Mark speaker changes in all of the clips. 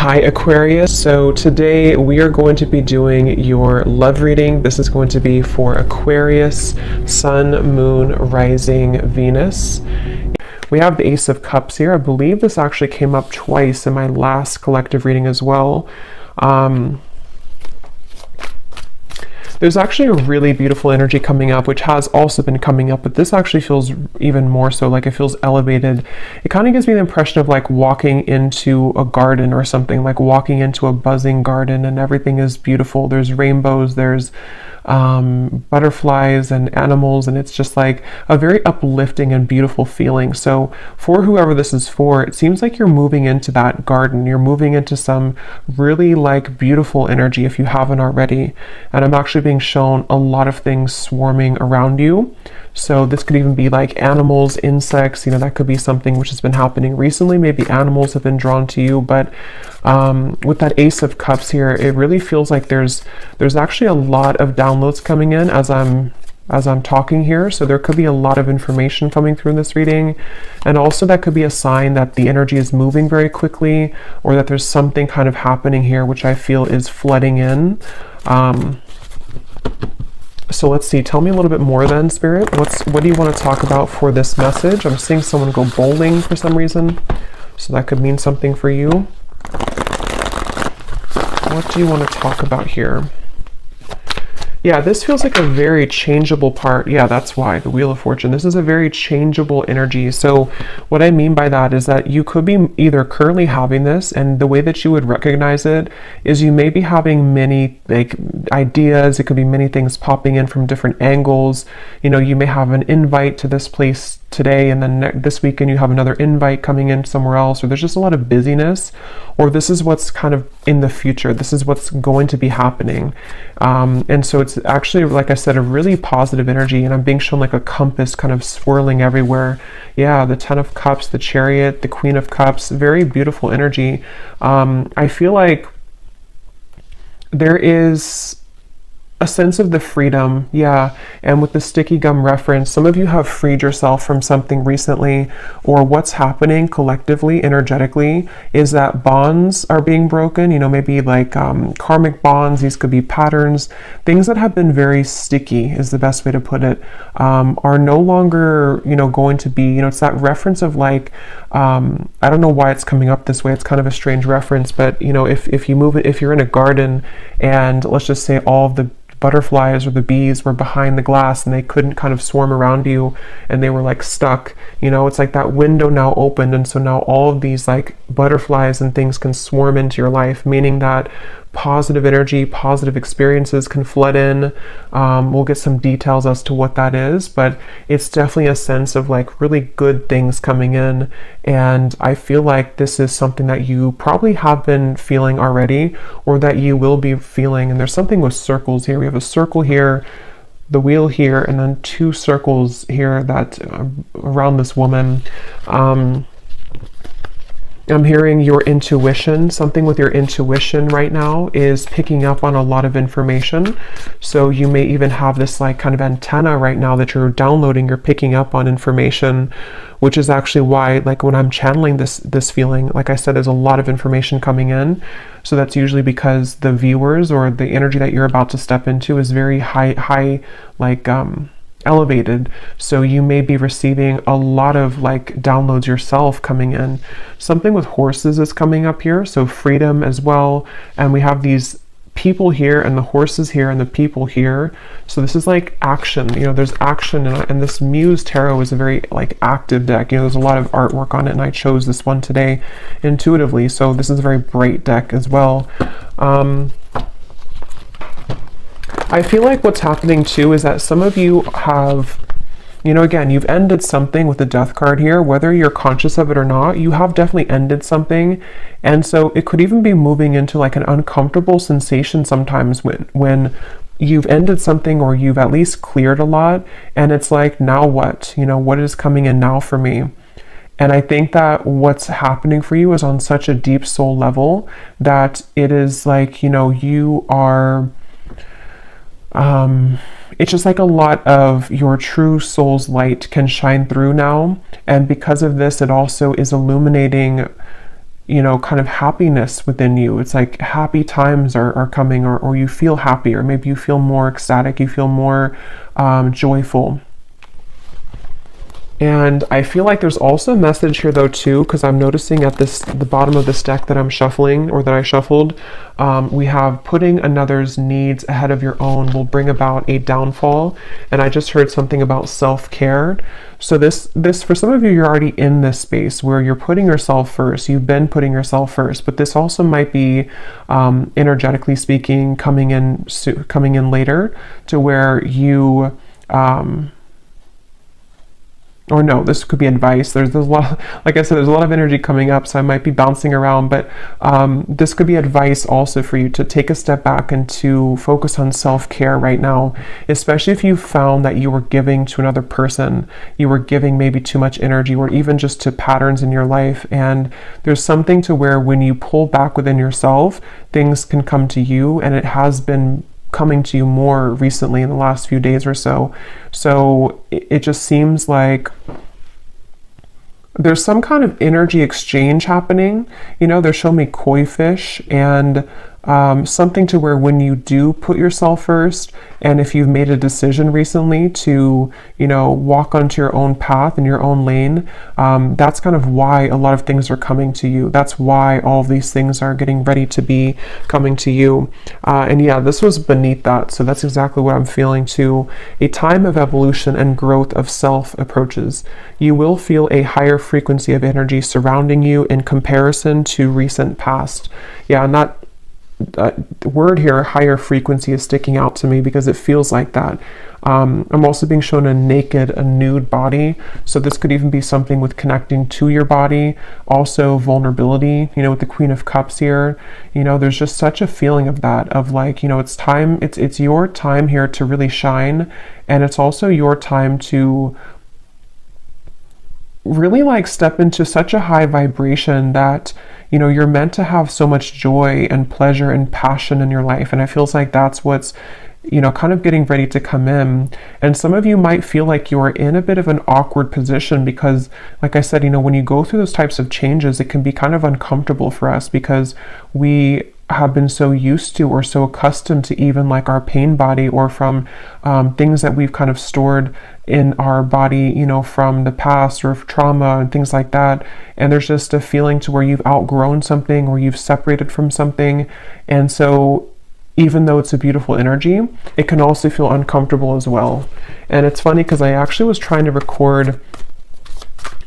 Speaker 1: Hi Aquarius, so today we are going to be doing your love reading. This is going to be for Aquarius, Sun, Moon, Rising, Venus. We have the Ace of Cups here. I believe this actually came up twice in my last collective reading as well. There's actually a really beautiful energy coming up, which has also been coming up, but this actually feels even more so, like it feels elevated. It kind of gives me the impression of like walking into a garden or something, like walking into a buzzing garden and everything is beautiful. There's rainbows, there's butterflies and animals, and it's just like a very uplifting and beautiful feeling. So for whoever this is for, it seems like you're moving into that garden. You're moving into some really like beautiful energy if you haven't already. And I'm actually being shown a lot of things swarming around you. So this could even be like animals, insects, that could be something which has been happening recently. Maybe animals have been drawn to you, but with that Ace of Cups here, it really feels like there's actually a lot of downloads coming in as I'm talking here. So there could be a lot of information coming through in this reading. And also that could be a sign that the energy is moving very quickly, or that there's something kind of happening here, which I feel is flooding in. So let's see, tell me a little bit more then, Spirit. What do you want to talk about for this message? I'm seeing someone go bowling for some reason, so that could mean something for you. What do you want to talk about here? Yeah, this feels like a very changeable part. Yeah, that's why, the Wheel of Fortune. This is a very changeable energy. So what I mean by that is that you could be either currently having this, and the way that you would recognize it is you may be having many like ideas. It could be many things popping in from different angles. You may have an invite to this place today, and then this weekend you have another invite coming in somewhere else, or there's just a lot of busyness, or this is what's kind of in the future. This is what's going to be happening. And so it's actually, like I said, a really positive energy, and I'm being shown like a compass kind of swirling everywhere. Yeah, the Ten of Cups, the Chariot, the Queen of Cups, very beautiful energy. I feel like there is a sense of the freedom, yeah. And with the sticky gum reference, some of you have freed yourself from something recently, or what's happening collectively, energetically, is that bonds are being broken. Maybe like karmic bonds. These could be patterns, things that have been very sticky is the best way to put it, are no longer, going to be, it's that reference of like, I don't know why it's coming up this way. It's kind of a strange reference, but if you move it, if you're in a garden and let's just say all of the butterflies or the bees were behind the glass and they couldn't kind of swarm around you and they were like stuck, it's like that window now opened, and so now all of these like butterflies and things can swarm into your life, meaning that positive energy, positive experiences can flood in. We'll get some details as to what that is, but it's definitely a sense of like really good things coming in. And I feel like this is something that you probably have been feeling already, or that you will be feeling. And there's something with circles here. We have a circle here, the wheel here, and then two circles here that around this woman. I'm hearing your intuition. Something with your intuition right now is picking up on a lot of information. So you may even have this like kind of antenna right now that you're downloading, you're picking up on information, which is actually why, like when I'm channeling this feeling, like I said, there's a lot of information coming in. So that's usually because the viewers or the energy that you're about to step into is very high, like elevated. So you may be receiving a lot of like downloads yourself coming in. Something with horses is coming up here, so freedom as well. And we have these people here and the horses here and the people here. So this is like action, there's action, and this Muse Tarot is a very like active deck. There's a lot of artwork on it, and I chose this one today intuitively. So this is a very bright deck as well. I feel like what's happening too is that some of you have, again, you've ended something with the Death card here, whether you're conscious of it or not. You have definitely ended something. And so it could even be moving into like an uncomfortable sensation sometimes when you've ended something, or you've at least cleared a lot. And it's like, now what? What is coming in now for me? And I think that what's happening for you is on such a deep soul level that it is like, you are... it's just like a lot of your true soul's light can shine through now. And because of this, it also is illuminating kind of happiness within you. It's like happy times are coming, or you feel happy, or maybe you feel more ecstatic, you feel more joyful. And I feel like there's also a message here though too, because I'm noticing at the bottom of this deck that I'm shuffling, or that I shuffled, we have putting another's needs ahead of your own will bring about a downfall. And I just heard something about self-care. So this for some of you, you're already in this space where you're putting yourself first. You've been putting yourself first, but this also might be energetically speaking coming in later, to where you or no, this could be advice. There's a lot, like I said, there's a lot of energy coming up, so I might be bouncing around, but this could be advice also for you to take a step back and to focus on self-care right now, especially if you found that you were giving to another person, you were giving maybe too much energy, or even just to patterns in your life. And there's something to where when you pull back within yourself, things can come to you, and it has been coming to you more recently in the last few days or so. So it just seems like there's some kind of energy exchange happening. They're showing me koi fish, and something to where when you do put yourself first, and if you've made a decision recently to, walk onto your own path in your own lane, that's kind of why a lot of things are coming to you. That's why all of these things are getting ready to be coming to you. And yeah, this was beneath that. So that's exactly what I'm feeling too. A time of evolution and growth of self approaches. You will feel a higher frequency of energy surrounding you in comparison to recent past. Yeah, and that word here, higher frequency, is sticking out to me because it feels like that. I'm also being shown a nude body. So this could even be something with connecting to your body. Also vulnerability, with the Queen of Cups here. There's just such a feeling of that, of like, it's time, it's your time here to really shine. And it's also your time to really like step into such a high vibration that you're meant to have so much joy and pleasure and passion in your life. And it feels like that's what's kind of getting ready to come in. And some of you might feel like you are in a bit of an awkward position because, like I said, when you go through those types of changes, it can be kind of uncomfortable for us because we have been so used to or so accustomed to even like our pain body, or from things that we've kind of stored in our body, from the past, or trauma and things like that. And there's just a feeling to where you've outgrown something, or you've separated from something. And so even though it's a beautiful energy, it can also feel uncomfortable as well. And it's funny because I actually was trying to record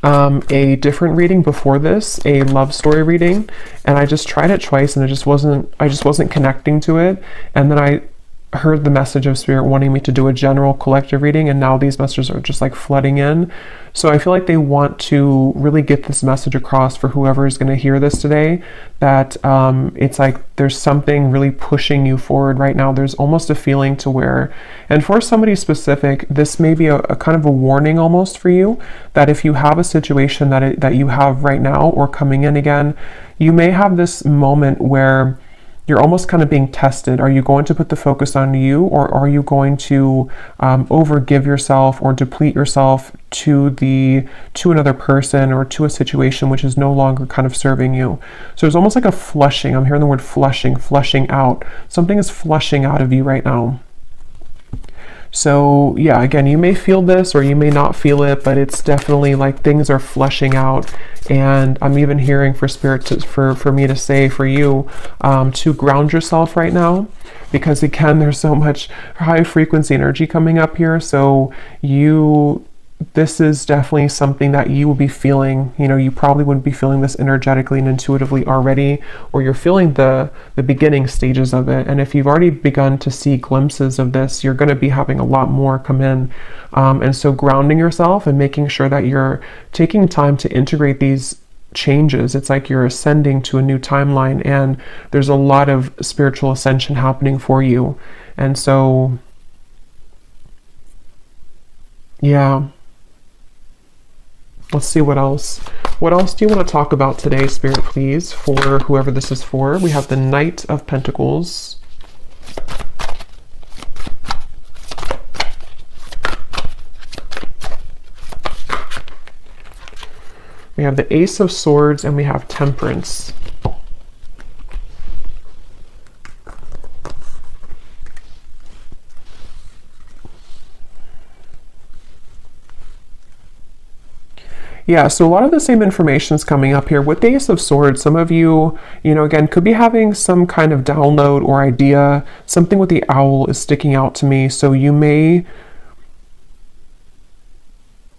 Speaker 1: a different reading before this, a love story reading, and I just tried it twice, and I just wasn't connecting to it. And then I heard the message of Spirit wanting me to do a general collective reading, and now these messages are just like flooding in. So I feel like they want to really get this message across for whoever is going to hear this today, that it's like there's something really pushing you forward right now. There's almost a feeling to where, and for somebody specific, this may be a kind of a warning almost for you, that if you have a situation that you have right now or coming in again, you may have this moment where you're almost kind of being tested. Are you going to put the focus on you, or are you going to overgive yourself or deplete yourself to another person or to a situation which is no longer kind of serving you? So there's almost like a flushing. I'm hearing the word flushing out. Something is flushing out of you right now. So yeah, again, you may feel this or you may not feel it, but it's definitely like things are flushing out. And I'm even hearing for Spirit for me to say for you to ground yourself right now, because again, there's so much high frequency energy coming up here. So this is definitely something that you will be feeling. You probably wouldn't be feeling this energetically and intuitively already, or you're feeling the beginning stages of it. And if you've already begun to see glimpses of this, you're going to be having a lot more come in. And so grounding yourself and making sure that you're taking time to integrate these changes. It's like you're ascending to a new timeline, and there's a lot of spiritual ascension happening for you. And so, yeah. Let's see what else. What else do you want to talk about today, Spirit, please, for whoever this is for? We have the Knight of Pentacles. We have the Ace of Swords and we have Temperance. Yeah, so a lot of the same information is coming up here. With the Ace of Swords, some of you, again, could be having some kind of download or idea. Something with the owl is sticking out to me. So you may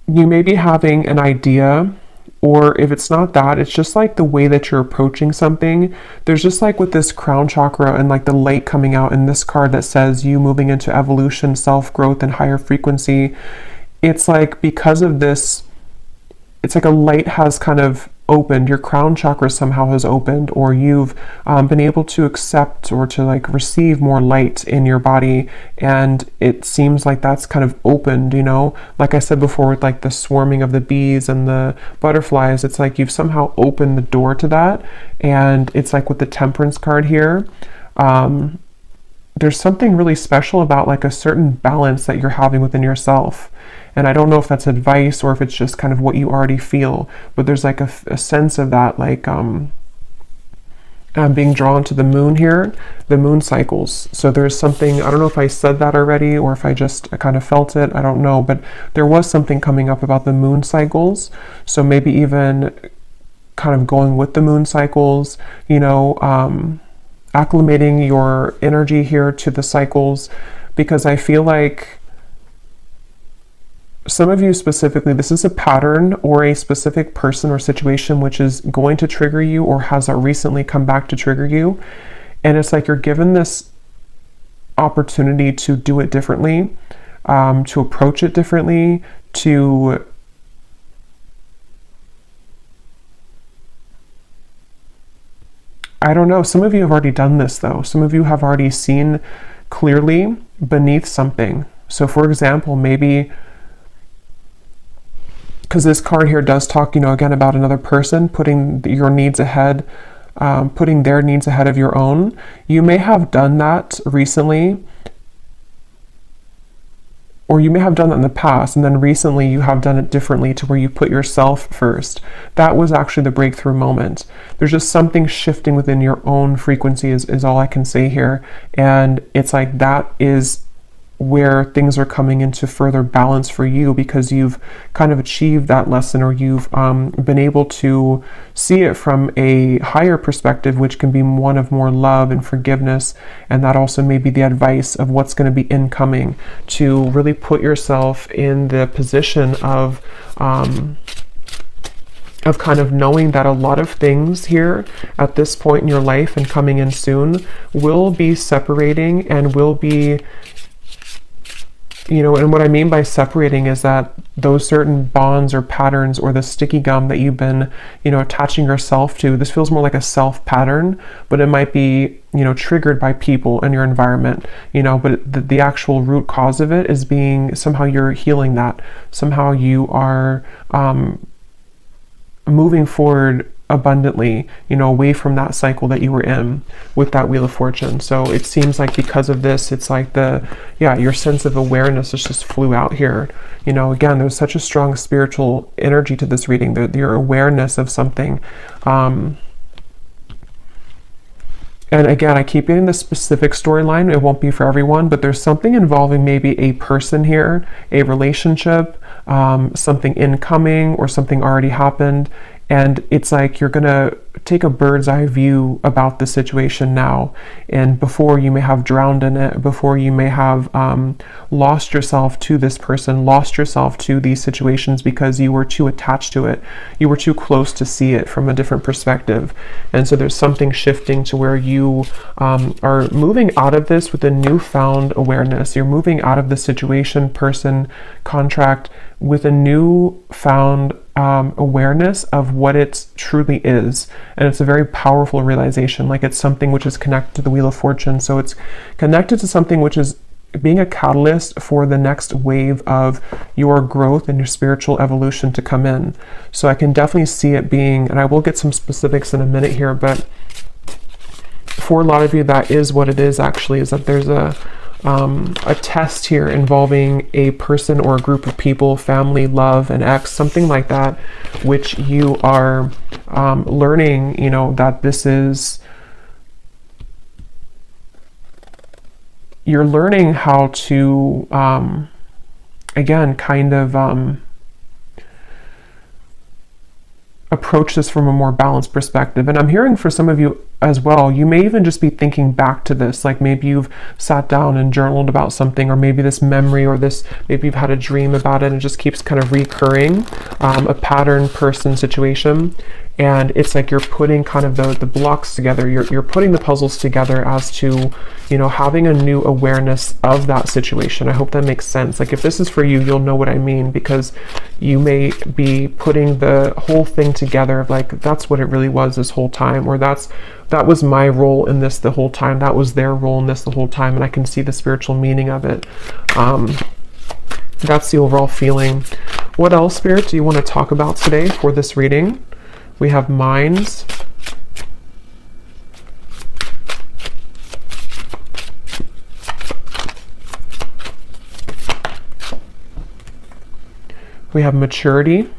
Speaker 1: be having an idea, or if it's not that, it's just like the way that you're approaching something. There's just like with this crown chakra and like the light coming out in this card that says you moving into evolution, self-growth, and higher frequency. It's like because of this, it's like a light has kind of opened, your crown chakra somehow has opened, or you've been able to accept or to like receive more light in your body, and it seems like that's kind of opened, like I said before with like the swarming of the bees and the butterflies. It's like you've somehow opened the door to that. And it's like with the Temperance card here, there's something really special about like a certain balance that you're having within yourself. And I don't know if that's advice or if it's just kind of what you already feel, but there's like a sense of that, like I'm being drawn to the moon here, the moon cycles. So there's something, I don't know if I said that already or if I just kind of felt it, I don't know, but there was something coming up about the moon cycles. So maybe even kind of going with the moon cycles, acclimating your energy here to the cycles, because I feel like some of you specifically, this is a pattern or a specific person or situation which is going to trigger you or has recently come back to trigger you. And it's like you're given this opportunity to do it differently, to approach it differently, I don't know, some of you have already done this though. Some of you have already seen clearly beneath something. So for example, maybe, because this card here does talk, again, about another person putting your needs ahead, putting their needs ahead of your own. You may have done that recently, or you may have done that in the past, and then recently you have done it differently to where you put yourself first. That was actually the breakthrough moment. There's just something shifting within your own frequency is all I can say here. And it's like that is where things are coming into further balance for you, because you've kind of achieved that lesson, or you've been able to see it from a higher perspective, which can be one of more love and forgiveness. And that also may be the advice of what's going to be incoming, to really put yourself in the position of kind of knowing that a lot of things here at this point in your life and coming in soon will be separating and will be, and what I mean by separating is that those certain bonds or patterns or the sticky gum that you've been, attaching yourself to, this feels more like a self pattern, but it might be, triggered by people in your environment, but the actual root cause of it is being, somehow you're healing that. Somehow you are moving forward abundantly, away from that cycle that you were in with that Wheel of Fortune. So it seems like because of this, it's like your sense of awareness just flew out here. Again, there's such a strong spiritual energy to this reading, your awareness of something. And again, I keep getting the specific storyline. It won't be for everyone, but there's something involving maybe a person here, a relationship, something incoming, or something already happened. And it's like you're gonna take a bird's eye view about the situation now. And before, you may have drowned in it. Before, you may have lost yourself to this person, lost yourself to these situations because you were too attached to it. You were too close to see it from a different perspective. And so there's something shifting to where you are moving out of this with a newfound awareness. You're moving out of the situation, person, contract with a newfound awareness of what it truly is. And it's a very powerful realization. Like, it's something which is connected to the Wheel of Fortune. So it's connected to something which is being a catalyst for the next wave of your growth and your spiritual evolution to come in. So I can definitely see it being, and I will get some specifics in a minute here, but for a lot of you, that is what it is actually, is that there's a a test here involving a person or a group of people, family, love, an ex, something like that, which you are learning, you know, that this is, you're learning how to, again, kind of approach this from a more balanced perspective. And I'm hearing for some of you as well, you may even just be thinking back to this, like maybe you've sat down and journaled about something, or maybe this memory, or this, maybe you've had a dream about it and it just keeps kind of recurring, a pattern, person, situation. And it's like you're putting kind of the blocks together, you're putting the puzzles together as to, you know, having a new awareness of that situation. I hope that makes sense. Like if this is for you, you'll know what I mean, because you may be putting the whole thing together of like, that's what it really was this whole time, or that was my role in this the whole time, that was their role in this the whole time, and I can see the spiritual meaning of it. That's the overall feeling. What else, Spirit, do you want to talk about today for this reading? We have minds. We have maturity.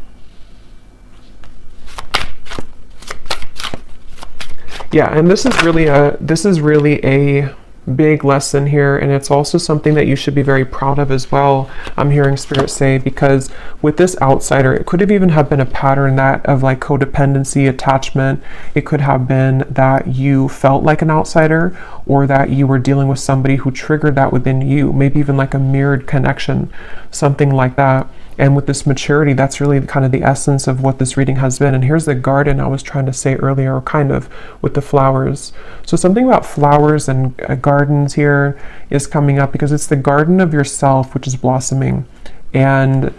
Speaker 1: Yeah, and this is really a big lesson here, and it's also something that you should be very proud of as well, I'm hearing Spirit say, because with this outsider, it could have even have been a pattern that of like codependency, attachment. It could have been that you felt like an outsider, or that you were dealing with somebody who triggered that within you, maybe even like a mirrored connection, something like that. And with this maturity, that's really kind of the essence of what this reading has been. And here's the garden I was trying to say earlier, or kind of with the flowers. So something about flowers and gardens here is coming up, because it's the garden of yourself which is blossoming. And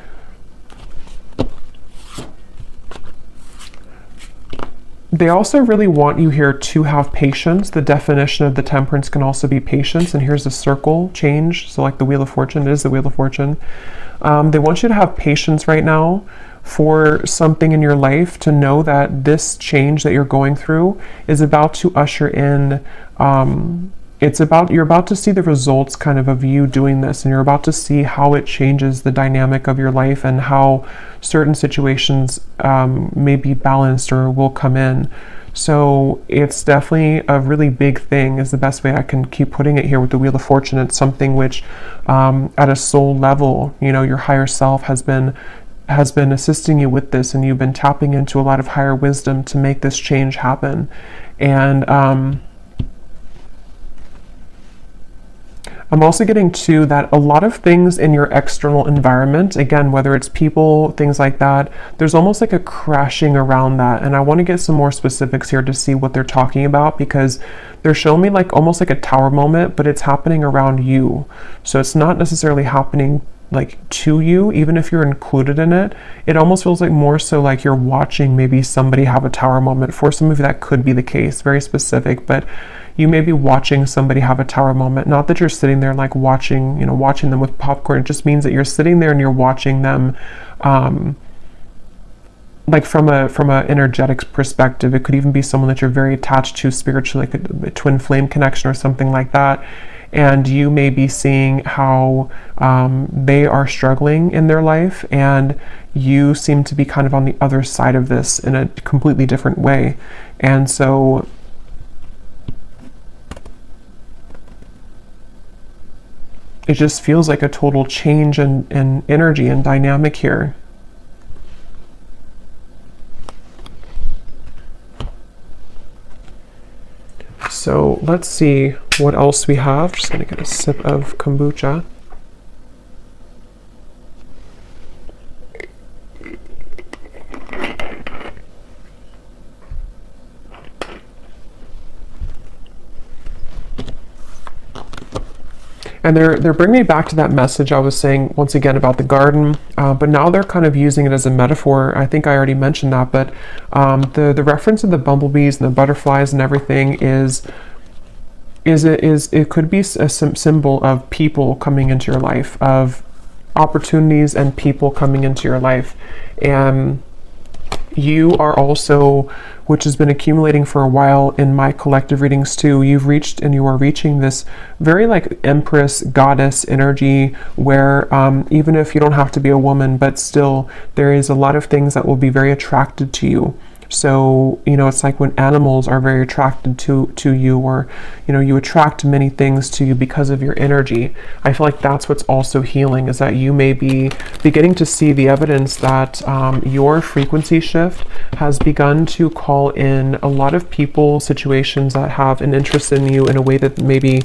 Speaker 1: they also really want you here to have patience. The definition of the temperance can also be patience. And here's the circle change. So like the Wheel of Fortune, it is the Wheel of Fortune. They want you to have patience right now for something in your life, to know that this change that you're going through is about to usher in, you're about to see the results kind of you doing this, and you're about to see how it changes the dynamic of your life, and how certain situations may be balanced or will come in. So it's definitely a really big thing, is the best way I can keep putting it here with the Wheel of Fortune. It's something which at a soul level, you know, your higher self has been assisting you with this, and you've been tapping into a lot of higher wisdom to make this change happen. And I'm also getting to that a lot of things in your external environment, again, whether it's people, things like that, there's almost like a crashing around that. And I want to get some more specifics here to see what they're talking about, because they're showing me like almost like a tower moment, but it's happening around you. So it's not necessarily happening like to you, even if you're included in it. It almost feels like more so like you're watching maybe somebody have a tower moment. For some of you, that could be the case, very specific, but you may be watching somebody have a tower moment. Not that you're sitting there like watching them with popcorn. It just means that you're sitting there and you're watching them, like from a energetic perspective. It could even be someone that you're very attached to spiritually, like a twin flame connection or something like that. And you may be seeing how they are struggling in their life, and you seem to be kind of on the other side of this in a completely different way. And so it just feels like a total change in energy and dynamic here. So let's see what else we have. Just gonna get a sip of kombucha. And they're bringing me back to that message I was saying once again about the garden, but now they're kind of using it as a metaphor. I think I already mentioned that, but the reference of the bumblebees and the butterflies and everything it could be a symbol of people coming into your life, of opportunities and people coming into your life. And You are also, which has been accumulating for a while in my collective readings too, you've reached and you are reaching this very like empress goddess energy where even if you don't have to be a woman, but still there is a lot of things that will be very attracted to you. So, you know, it's like when animals are very attracted to you, or, you know, you attract many things to you because of your energy. I feel like that's what's also healing, is that you may be beginning to see the evidence that your frequency shift has begun to call in a lot of people, situations that have an interest in you in a way that maybe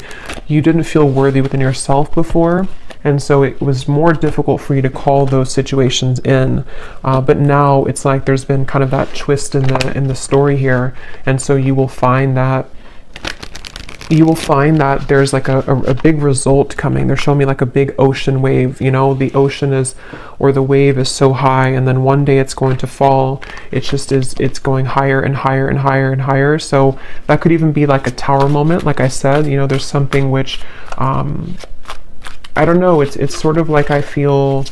Speaker 1: you didn't feel worthy within yourself before. And so it was more difficult for you to call those situations in. But now it's like there's been kind of that twist in the story here. And so you will find that there's like a big result coming. They're showing me like a big ocean wave. You know, the ocean is, or the wave is so high, and then one day it's going to fall. It's going higher and higher and higher and higher. So that could even be like a tower moment. Like I said, you know, there's something which, I don't know, it's sort of like I feel,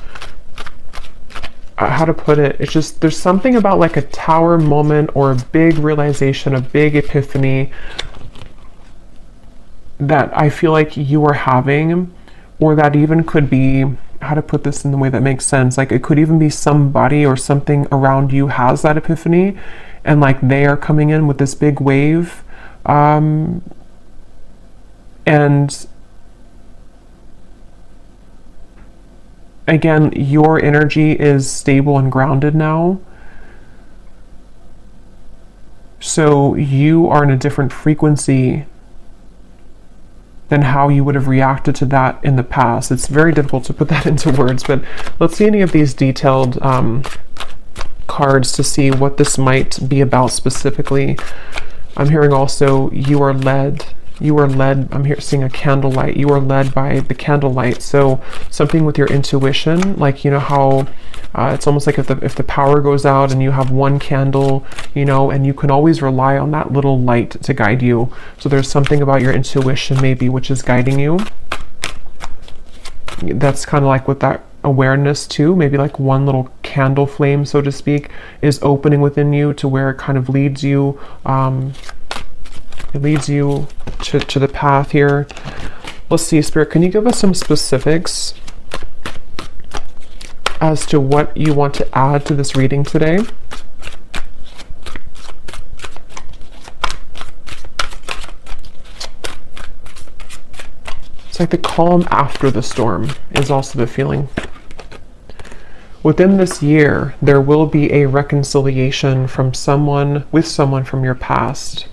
Speaker 1: how to put it, it's just, there's something about like a tower moment or a big realization, a big epiphany that I feel like you are having, or that even could be, how to put this in the way that makes sense, like it could even be somebody or something around you has that epiphany, and like they are coming in with this big wave, and again, your energy is stable and grounded now. So you are in a different frequency than how you would have reacted to that in the past. It's very difficult to put that into words, but let's see any of these detailed cards to see what this might be about specifically. I'm hearing also you are led. I'm here seeing a candlelight. You are led by the candlelight. So something with your intuition, like, you know how it's almost like if the power goes out and you have one candle, you know, and you can always rely on that little light to guide you. So there's something about your intuition maybe which is guiding you. That's kind of like with that awareness too, maybe like one little candle flame, so to speak, is opening within you to where it kind of leads you. It leads you to the path here. Let's see, Spirit, can you give us some specifics as to what you want to add to this reading today? It's like the calm after the storm is also the feeling. Within this year, there will be a reconciliation from someone from your past.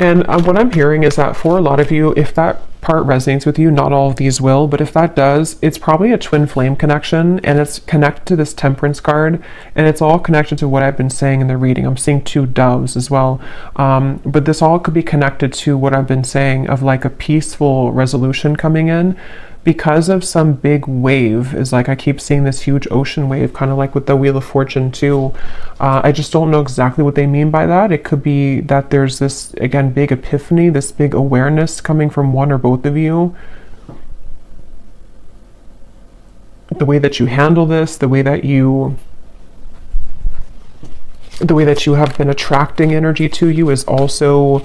Speaker 1: And what I'm hearing is that for a lot of you, if that part resonates with you, not all of these will, but if that does, it's probably a twin flame connection, and it's connected to this temperance card, and it's all connected to what I've been saying in the reading. I'm seeing two doves as well, but this all could be connected to what I've been saying of like a peaceful resolution coming in because of some big wave. Is like I keep seeing this huge ocean wave, kind of like with the Wheel of Fortune too. I just don't know exactly what they mean by that. It could be that there's this, again, big epiphany, this big awareness coming from one or both of you. The way that you handle this, the way that you have been attracting energy to you is also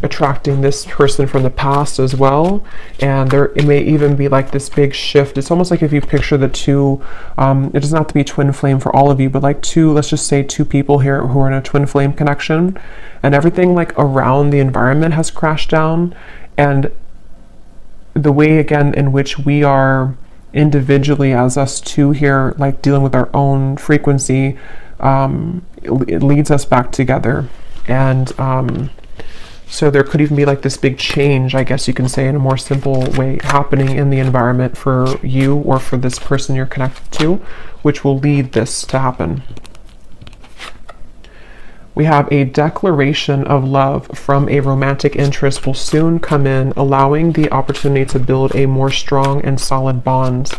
Speaker 1: attracting this person from the past as well. And it may even be like this big shift. It's almost like if you picture the two, it doesn't have to be twin flame for all of you, but like two, let's just say two people here who are in a twin flame connection, and everything like around the environment has crashed down. And the way, again, in which we are individually as us two here, like dealing with our own frequency, it leads us back together. And so there could even be like this big change, I guess you can say, in a more simple way, happening in the environment for you or for this person you're connected to, which will lead this to happen. We have a declaration of love from a romantic interest will soon come in, allowing the opportunity to build a more strong and solid bond.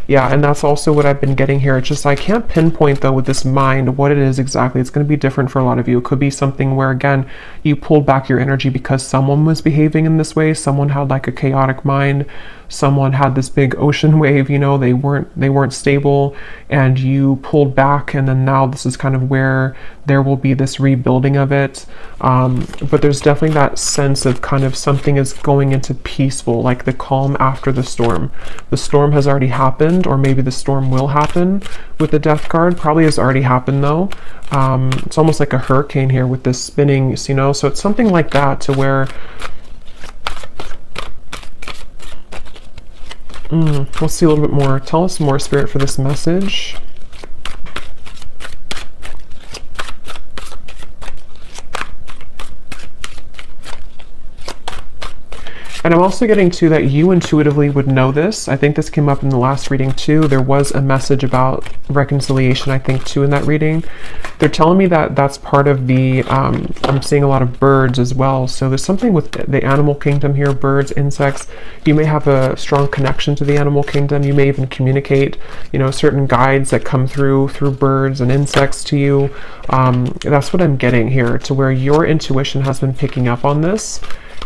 Speaker 1: Yeah, and that's also what I've been getting here. It's just I can't pinpoint though with this mind what it is exactly. It's going to be different for a lot of you. It could be something where, again, you pulled back your energy because someone was behaving in this way. Someone had like a chaotic mind. someone had this big ocean wave, you know, they weren't stable, and you pulled back, and then now this is kind of where there will be this rebuilding of it. But there's definitely that sense of kind of something is going into peaceful, like the calm after the storm. The storm has already happened, or maybe the storm will happen with the Death card. Probably has already happened though. It's almost like a hurricane here with this spinning, you know, so it's something like that to where let's see a little bit more. Tell us more, Spirit, for this message. And I'm also getting to that you intuitively would know this. I think this came up in the last reading too. There was a message about reconciliation, I think, too, in that reading. They're telling me that that's part of the, I'm seeing a lot of birds as well. So there's something with the animal kingdom here, birds, insects. You may have a strong connection to the animal kingdom. You may even communicate, you know, certain guides that come through birds and insects to you. That's what I'm getting here, to where your intuition has been picking up on this.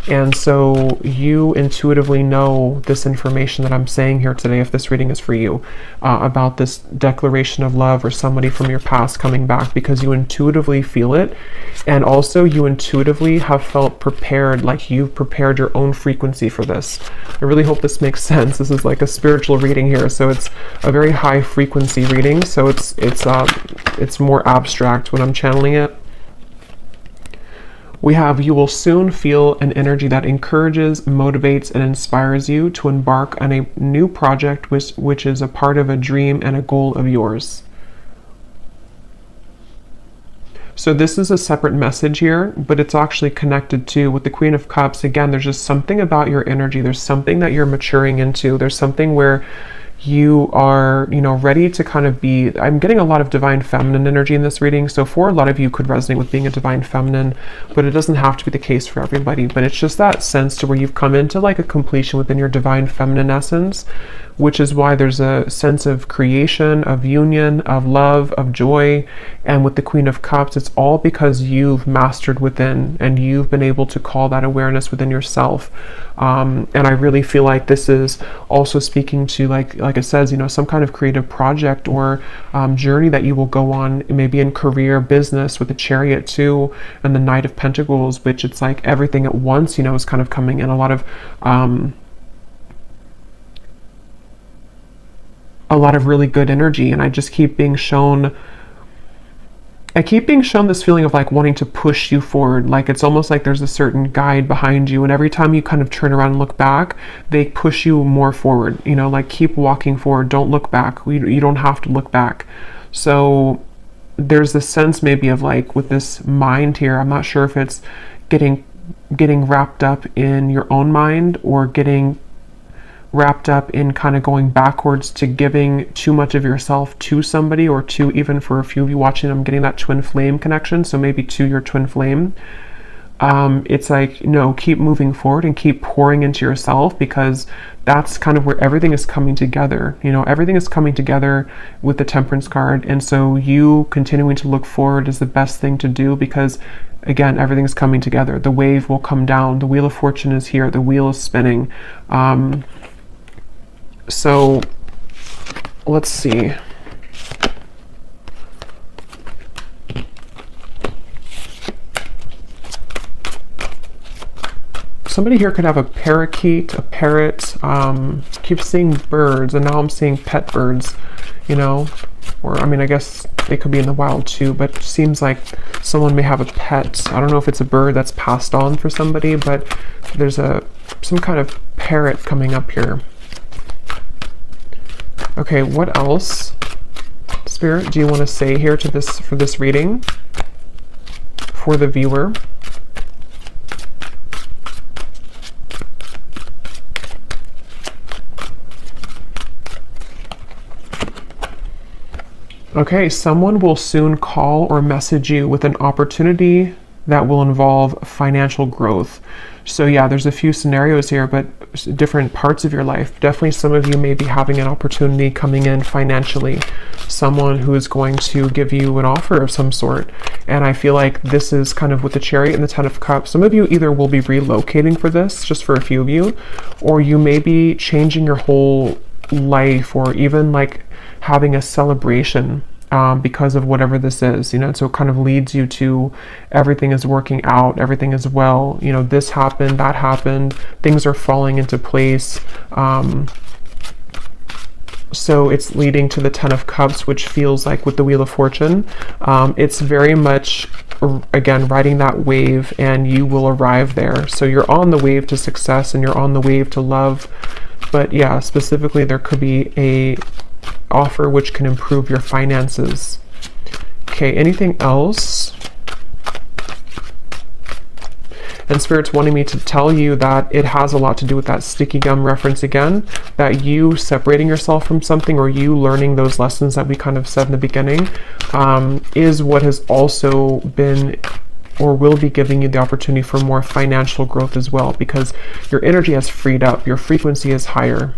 Speaker 1: And so you intuitively know this information that I'm saying here today, if this reading is for you, about this declaration of love or somebody from your past coming back, because you intuitively feel it. And also you intuitively have felt prepared, like you've prepared your own frequency for this. I really hope this makes sense. This is like a spiritual reading here. So it's a very high frequency reading. So it's more abstract when I'm channeling it. We have, you will soon feel an energy that encourages, motivates, and inspires you to embark on a new project which is a part of a dream and a goal of yours. So this is a separate message here, but it's actually connected to with the Queen of Cups. Again, there's just something about your energy. There's something that you're maturing into. There's something where you are, you know, ready to kind of be, I'm getting a lot of divine feminine energy in this reading. So for a lot of you could resonate with being a divine feminine, but it doesn't have to be the case for everybody. But it's just that sense to where you've come into like a completion within your divine feminine essence, which is why there's a sense of creation, of union, of love, of joy. And with the Queen of Cups, it's all because you've mastered within and you've been able to call that awareness within yourself. And I really feel like this is also speaking to, like it says, you know, some kind of creative project or journey that you will go on, maybe in career, business, with the Chariot too, and the Knight of Pentacles, which it's like everything at once, you know, is kind of coming in. A lot of really good energy, and I just keep being shown this feeling of like wanting to push you forward. Like it's almost like there's a certain guide behind you, and every time you kind of turn around and look back, they push you more forward, you know, like keep walking forward, don't look back. You don't have to look back. So there's this sense maybe of like with this mind here, I'm not sure if it's getting wrapped up in your own mind or getting wrapped up in kind of going backwards to giving too much of yourself to somebody, or to, even for a few of you watching, I'm getting that twin flame connection, so maybe to your twin flame. It's like, no, keep moving forward and keep pouring into yourself, because that's kind of where everything is coming together. You know, everything is coming together with the Temperance card, and so you continuing to look forward is the best thing to do, because again, everything's coming together. The wave will come down, the Wheel of Fortune is here, the wheel is spinning. So let's see. Somebody here could have a parakeet, a parrot. Keep seeing birds, and now I'm seeing pet birds, you know, or I mean, I guess they could be in the wild too, but it seems like someone may have a pet. I don't know if it's a bird that's passed on for somebody, but there's some kind of parrot coming up here. Okay, what else, Spirit, do you want to say here to this, for this reading, for the viewer? Okay, someone will soon call or message you with an opportunity that will involve financial growth. So yeah, there's a few scenarios here, but different parts of your life. Definitely some of you may be having an opportunity coming in financially, someone who is going to give you an offer of some sort. And I feel like this is kind of with the Chariot and the Ten of Cups. Some of you either will be relocating for this, just for a few of you, or you may be changing your whole life, or even like having a celebration because of whatever this is, you know. So it kind of leads you to everything is working out, everything is well, you know, this happened, that happened, things are falling into place. So it's leading to the Ten of Cups, which feels like with the Wheel of Fortune, it's very much, again, riding that wave, and you will arrive there. So you're on the wave to success and you're on the wave to love. But yeah, specifically there could be a offer which can improve your finances. Okay, anything else? And Spirit's wanting me to tell you that it has a lot to do with that sticky gum reference again, that you separating yourself from something, or you learning those lessons that we kind of said in the beginning, is what has also been or will be giving you the opportunity for more financial growth as well, because your energy has freed up, your frequency is higher,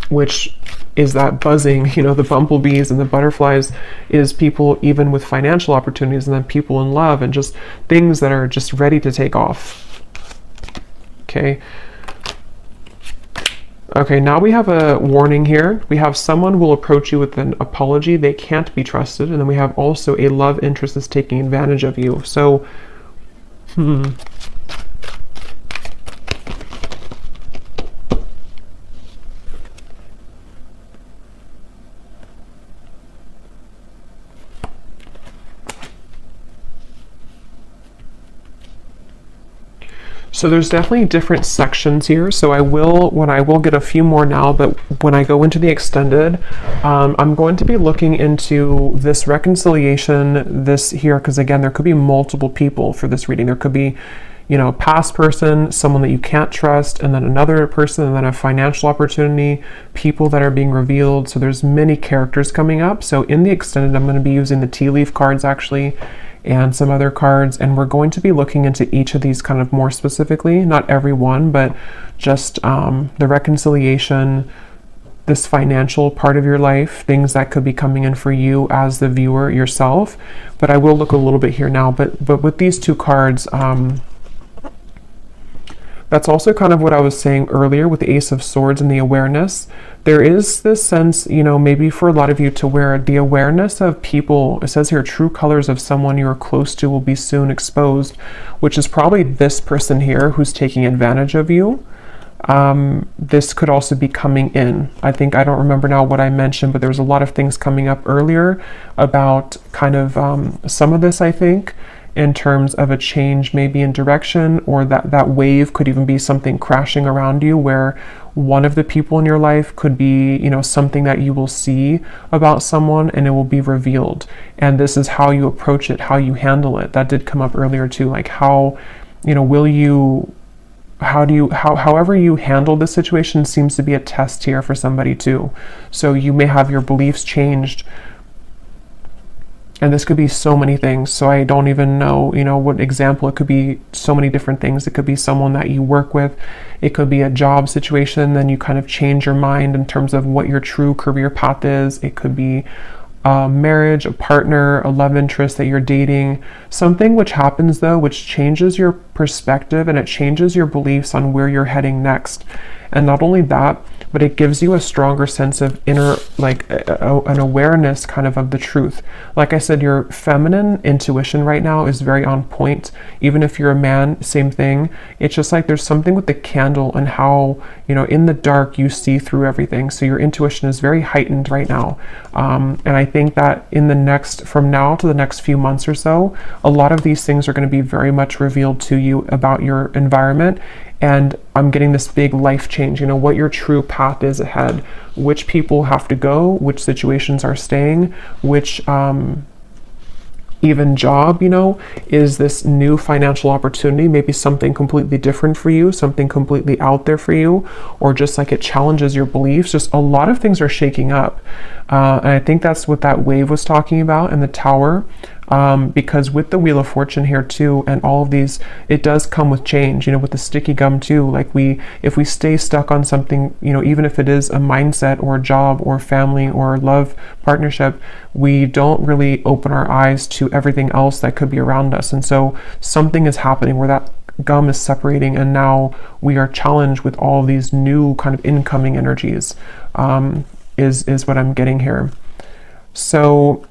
Speaker 1: which is that buzzing, you know, the bumblebees and the butterflies is people even with financial opportunities, and then people in love and just things that are just ready to take off. Okay. Okay, now we have a warning here. We have someone will approach you with an apology. They can't be trusted. And then we have also a love interest that's taking advantage of you. So, So there's definitely different sections here. So I will get a few more now, but when I go into the extended, I'm going to be looking into this reconciliation, this here, because again, there could be multiple people for this reading. There could be, you know, a past person, someone that you can't trust, and then another person, and then a financial opportunity, people that are being revealed. So there's many characters coming up. So in the extended, I'm going to be using the tea leaf cards actually, and some other cards, and we're going to be looking into each of these kind of more specifically, not every one, but just the reconciliation, this financial part of your life, things that could be coming in for you as the viewer yourself. But I will look a little bit here now, but with these two cards, that's also kind of what I was saying earlier with the Ace of Swords and the awareness. There is this sense, you know, maybe for a lot of you to where the awareness of people, it says here, true colors of someone you are close to will be soon exposed, which is probably this person here who's taking advantage of you. This could also be coming in. I don't remember now what I mentioned, but there's a lot of things coming up earlier about kind of some of this, I think, in terms of a change maybe in direction, or that wave could even be something crashing around you, where one of the people in your life could be, you know, something that you will see about someone and it will be revealed. And this is how you approach it, how you handle it. That did come up earlier too, like how, you know, however you handle the situation seems to be a test here for somebody too. So you may have your beliefs changed. And this could be so many things. So I don't even know, you know, what example. It could be so many different things. It could be someone that you work with. It could be a job situation. Then you kind of change your mind in terms of what your true career path is. It could be a marriage, a partner, a love interest that you're dating. Something which happens though, which changes your perspective and it changes your beliefs on where you're heading next. And not only that, but it gives you a stronger sense of inner, like an awareness kind of the truth. Like I said, your feminine intuition right now is very on point. Even if you're a man, same thing. It's just like there's something with the candle and how, you know, in the dark you see through everything. So your intuition is very heightened right now. And I think that from now to the next few months or so, a lot of these things are going to be very much revealed to you about your environment. And I'm getting this big life change, you know, what your true path is ahead, which people have to go, which situations are staying, which even job, you know, is this new financial opportunity, maybe something completely different for you, something completely out there for you, or just like it challenges your beliefs. Just a lot of things are shaking up. And I think that's what that wave was talking about in the Tower. because with the Wheel of Fortune here too, and all of these, it does come with change, you know, with the sticky gum too. Like if we stay stuck on something, you know, even if it is a mindset or a job or family or love partnership, we don't really open our eyes to everything else that could be around us. And so something is happening where that gum is separating, and now we are challenged with all these new kind of incoming energies, is what I'm getting here. So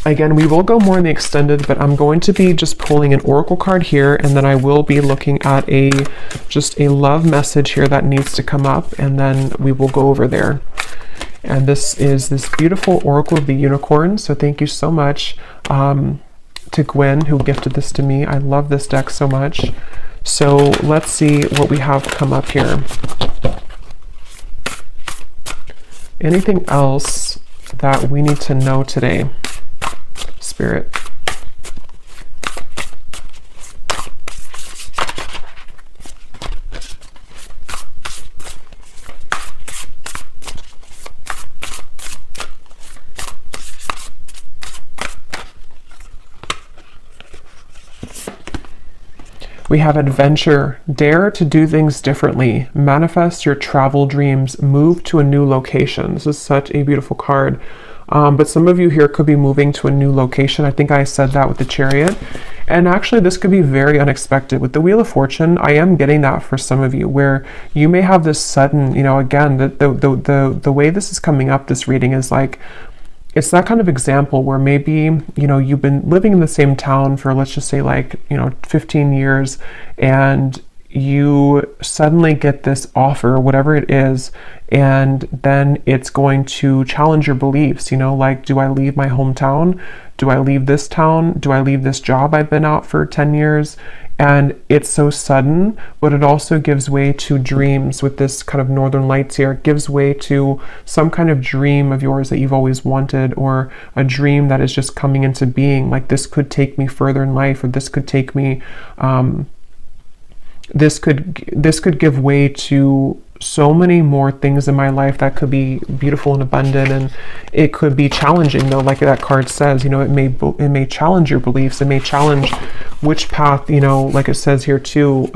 Speaker 1: again, we will go more in the extended, but I'm going to be just pulling an oracle card here, and then I will be looking at just a love message here that needs to come up, and then we will go over there. And this is this beautiful Oracle of the Unicorn. So thank you so much to Gwen, who gifted this to me. I love this deck so much. So let's see what we have come up here. Anything else that we need to know today, Spirit? We have adventure. Dare to do things differently. Manifest your travel dreams. Move to a new location. This is such a beautiful card. But some of you here could be moving to a new location. I think I said that with the Chariot. And actually, this could be very unexpected. With the Wheel of Fortune, I am getting that for some of you, where you may have this sudden, you know, again, the way this is coming up, this reading is like, it's that kind of example where maybe, you know, you've been living in the same town for, let's just say, like, you know, 15 years, and you suddenly get this offer, whatever it is, and then it's going to challenge your beliefs, you know, like, do I leave my hometown? Do I leave this town? Do I leave this job I've been out for 10 years? And it's so sudden, but it also gives way to dreams with this kind of Northern Lights here. It gives way to some kind of dream of yours that you've always wanted, or a dream that is just coming into being. Like, this could take me further in life, or this could take me, this could give way to so many more things in my life that could be beautiful and abundant. And it could be challenging, though, like that card says, you know, it may challenge your beliefs. It may challenge which path, you know, like it says here too,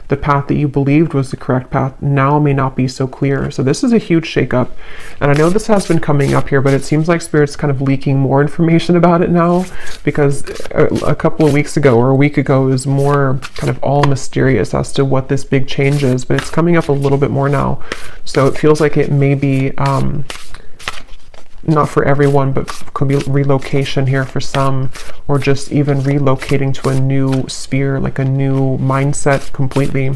Speaker 1: the path that you believed was the correct path now may not be so clear. So this is a huge shakeup. And I know this has been coming up here, but it seems like Spirit's kind of leaking more information about it now, because a couple of weeks ago or a week ago, it was more kind of all mysterious as to what this big change is, but it's coming up a little bit more now. So it feels like it may be not for everyone, but could be relocation here for some, or just even relocating to a new sphere, like a new mindset completely.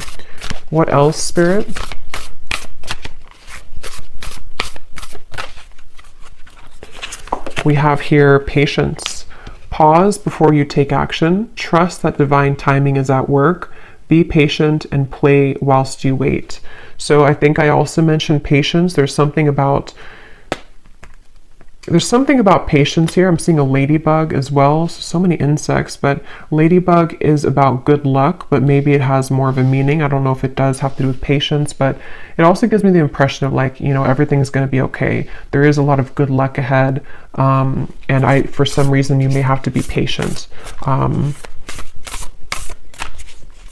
Speaker 1: What else, Spirit? We have here patience. Pause before you take action. Trust that divine timing is at work. Be patient and play whilst you wait. So I think I also mentioned patience. There's something about patience here. I'm seeing a ladybug as well. So many insects, but ladybug is about good luck, but maybe it has more of a meaning. I don't know if it does have to do with patience, but it also gives me the impression of, like, you know, everything's going to be okay. There is a lot of good luck ahead. And for some reason, you may have to be patient.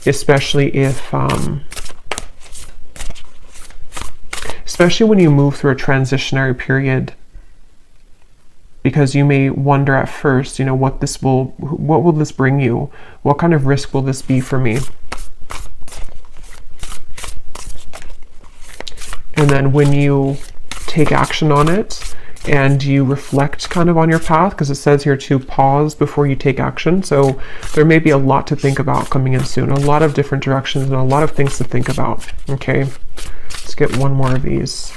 Speaker 1: Especially when you move through a transitionary period, because you may wonder at first, you know, what will this bring you? What kind of risk will this be for me? And then when you take action on it and you reflect kind of on your path, because it says here to pause before you take action. So there may be a lot to think about coming in soon, a lot of different directions and a lot of things to think about. Okay, let's get one more of these.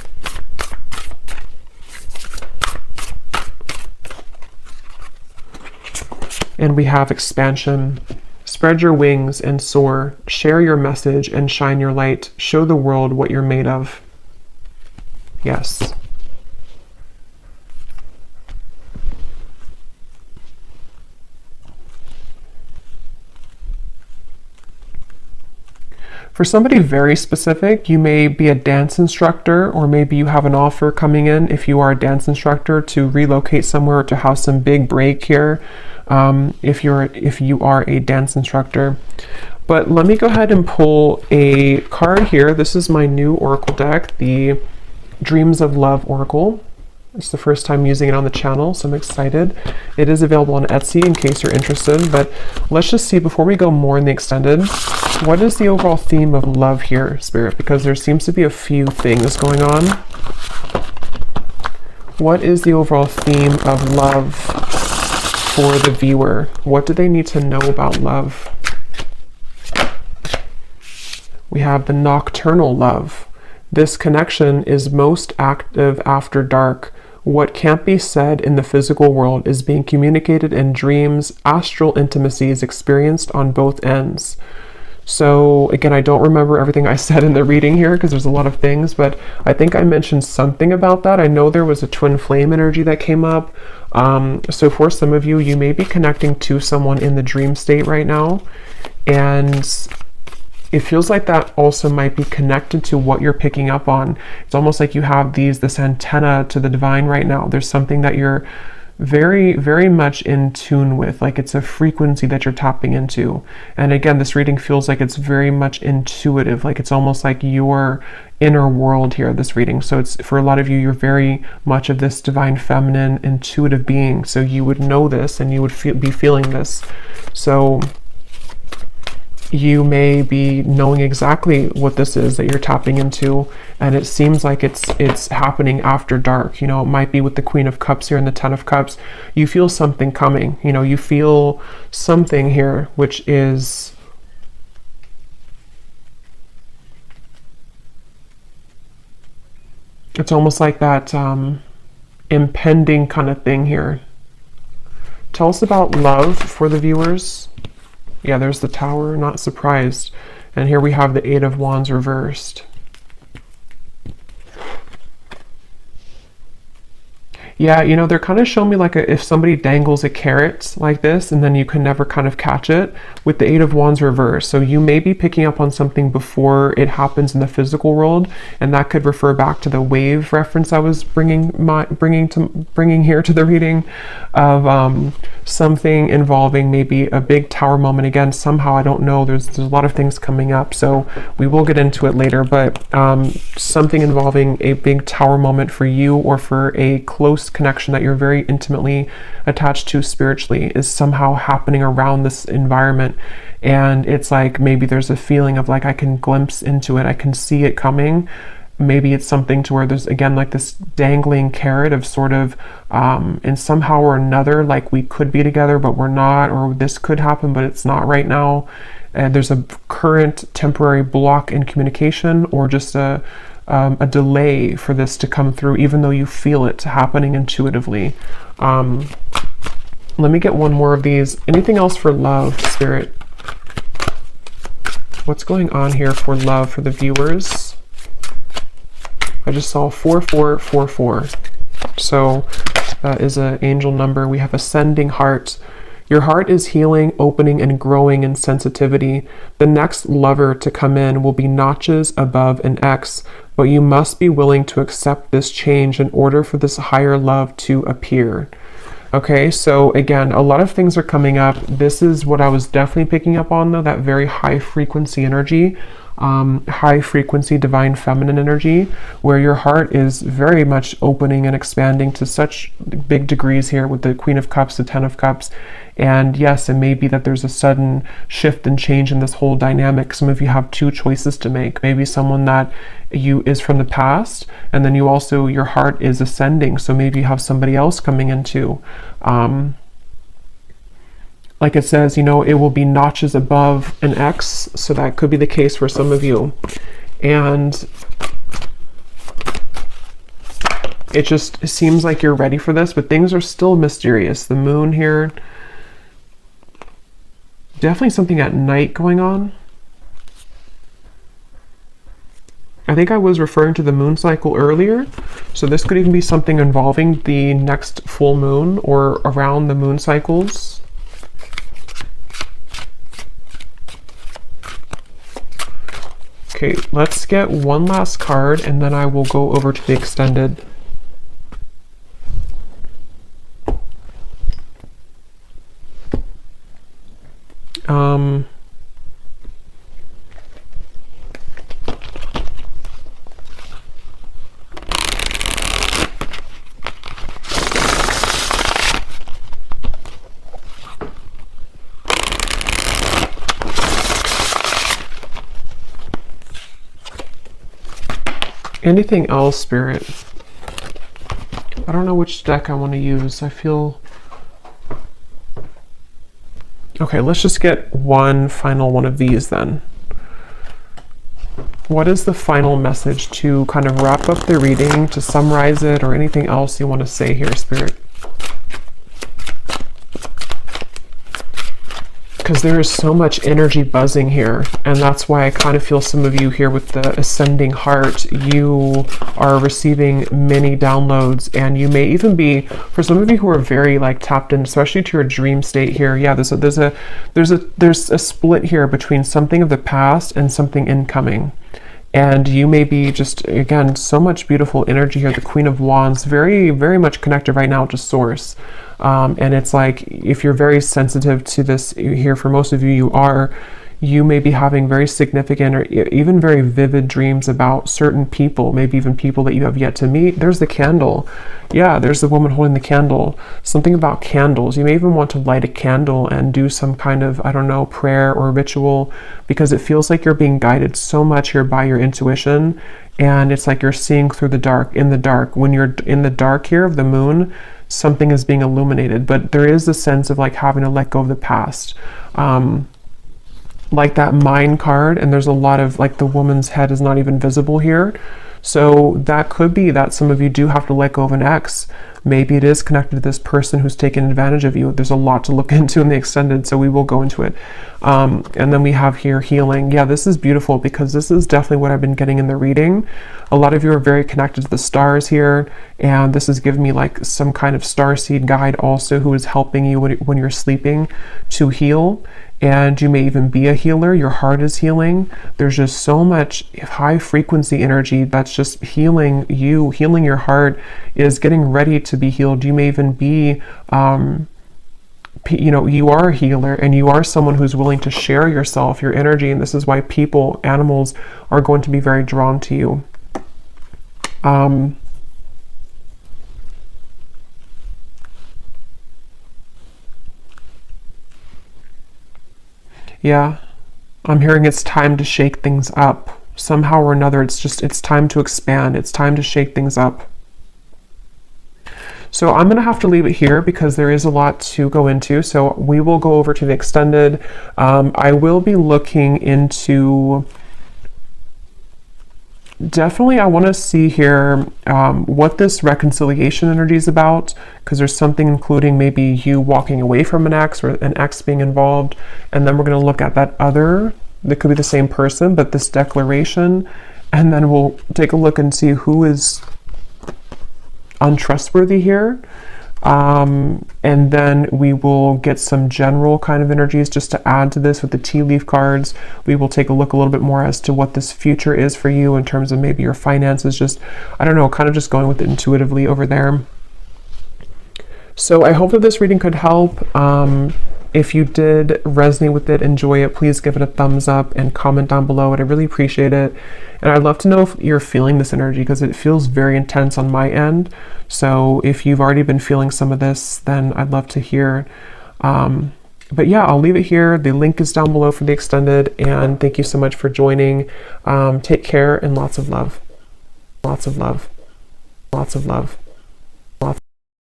Speaker 1: And we have expansion. Spread your wings and soar. Share your message and shine your light. Show the world what you're made of. Yes. For somebody very specific, you may be a dance instructor, or maybe you have an offer coming in if you are a dance instructor to relocate somewhere, to have some big break here, if you are a dance instructor. But let me go ahead and pull a card here. This is my new Oracle deck, the Dreams of Love Oracle. It's the first time using it on the channel, so I'm excited. It is available on Etsy in case you're interested, but let's just see, before we go more in the extended, what is the overall theme of love here, Spirit? Because there seems to be a few things going on. What is the overall theme of love for the viewer? What do they need to know about love? We have the nocturnal love. This connection is most active after dark. What can't be said in the physical world is being communicated in dreams. Astral intimacy is experienced on both ends. So again, I don't remember everything I said in the reading here because there's a lot of things, but I think I mentioned something about that. I know there was a twin flame energy that came up. So for some of you, you may be connecting to someone in the dream state right now, and it feels like that also might be connected to what you're picking up on. It's almost like you have this antenna to the divine right now. There's something that you're very, very much in tune with, like it's a frequency that you're tapping into. And again, this reading feels like it's very much intuitive, like it's almost like your inner world here, this reading. So it's, for a lot of you, you're very much of this divine feminine intuitive being. So you would know this and you would be feeling this. So you may be knowing exactly what this is that you're tapping into, and it seems like it's happening after dark. You know, it might be with the Queen of Cups here and the Ten of Cups. You feel something coming. You know, you feel something here, which is it's almost like that impending kind of thing here. Tell us about love for the viewers. Yeah, there's the Tower, not surprised. And here we have the Eight of Wands reversed. Yeah, you know, they're kind of showing me like if somebody dangles a carrot like this and then you can never kind of catch it with the Eight of Wands reversed. So you may be picking up on something before it happens in the physical world, and that could refer back to the wave reference I was bringing here to the reading of something involving maybe a big tower moment. Again, somehow, I don't know, there's a lot of things coming up, so we will get into it later, but something involving a big tower moment for you, or for a close connection that you're very intimately attached to spiritually, is somehow happening around this environment. And it's like maybe there's a feeling of like I can glimpse into it, I can see it coming. Maybe it's something to where there's again like this dangling carrot of sort of and somehow or another, like we could be together but we're not, or this could happen but it's not right now. And there's a current temporary block in communication, or just a delay for this to come through, even though you feel it happening intuitively. Let me get one more of these. Anything else for love, Spirit? What's going on here for love for the viewers? I just saw 4444. So that is an angel number. We have ascending heart. Your heart is healing, opening, and growing in sensitivity. The next lover to come in will be notches above an X, but you must be willing to accept this change in order for this higher love to appear. Okay, so again, a lot of things are coming up. This is what I was definitely picking up on, though, that very high frequency energy, high frequency divine feminine energy, where your heart is very much opening and expanding to such big degrees here with the Queen of Cups, the Ten of Cups. And yes, it may be that there's a sudden shift and change in this whole dynamic. Some of you have two choices to make. Maybe someone that is from the past, and then you also, your heart is ascending. So maybe you have somebody else coming into, like it says, you know, it will be notches above an X. So that could be the case for some of you. And it just seems like you're ready for this, but things are still mysterious. The moon here, definitely something at night going on. I think I was referring to the moon cycle earlier. So this could even be something involving the next full moon or around the moon cycles. Okay, let's get one last card and then I will go over to the extended. Anything else, Spirit? I don't know which deck I want to use. I feel... Okay, let's just get one final one of these then. What is the final message to kind of wrap up the reading, to summarize it, or anything else you want to say here, Spirit? Because there is so much energy buzzing here, and that's why I kind of feel some of you here with the ascending heart, you are receiving many downloads, and you may even be, for some of you who are very like tapped in, especially to your dream state here. Yeah, there's a split here between something of the past and something incoming. And you may be just, again, so much beautiful energy here. The Queen of Wands, very, very much connected right now to Source. And it's like, if you're very sensitive to this here, for most of you, you may be having very significant or even very vivid dreams about certain people, maybe even people that you have yet to meet. There's the candle. Yeah, there's the woman holding the candle. Something about candles. You may even want to light a candle and do some kind of, I don't know, prayer or ritual, because it feels like you're being guided so much here by your intuition. And it's like you're seeing through the dark, in the dark. When you're in the dark here of the moon, something is being illuminated, but there is a sense of like having to let go of the past. Like that mind card, and there's a lot of like the woman's head is not even visible here. So that could be that some of you do have to let go of an ex. Maybe it is connected to this person who's taken advantage of you. There's a lot to look into in the extended, so we will go into it. And then we have here healing. Yeah, this is beautiful because this is definitely what I've been getting in the reading. A lot of you are very connected to the stars here, and this is giving me like some kind of starseed guide also who is helping you when you're sleeping to heal. And you may even be a healer. Your heart is healing. There's just so much high frequency energy that's just healing you. Healing your heart is getting ready to be healed. You may even be, you know, you are a healer and you are someone who's willing to share yourself, your energy. And this is why people, animals are going to be very drawn to you. Yeah, I'm hearing it's time to shake things up. Somehow or another, it's time to expand. It's time to shake things up. So I'm going to have to leave it here because there is a lot to go into. So we will go over to the extended. I will be looking into... Definitely, I want to see here what this reconciliation energy is about, because there's something including maybe you walking away from an ex or an ex being involved. And then we're going to look at that other, that could be the same person, but this declaration. And then we'll take a look and see who is untrustworthy here. And then we will get some general kind of energies just to add to this with the tea leaf cards. We will take a look a little bit more as to what this future is for you in terms of maybe your finances, just, I don't know, kind of just going with it intuitively over there. So I hope that this reading could help. If you did resonate with it, enjoy it, please give it a thumbs up and comment down below. I'd really appreciate it. And I'd love to know if you're feeling this energy, because it feels very intense on my end. So if you've already been feeling some of this, then I'd love to hear. But yeah, I'll leave it here. The link is down below for the extended. And thank you so much for joining. Take care and lots of love. Lots of love. Lots of love.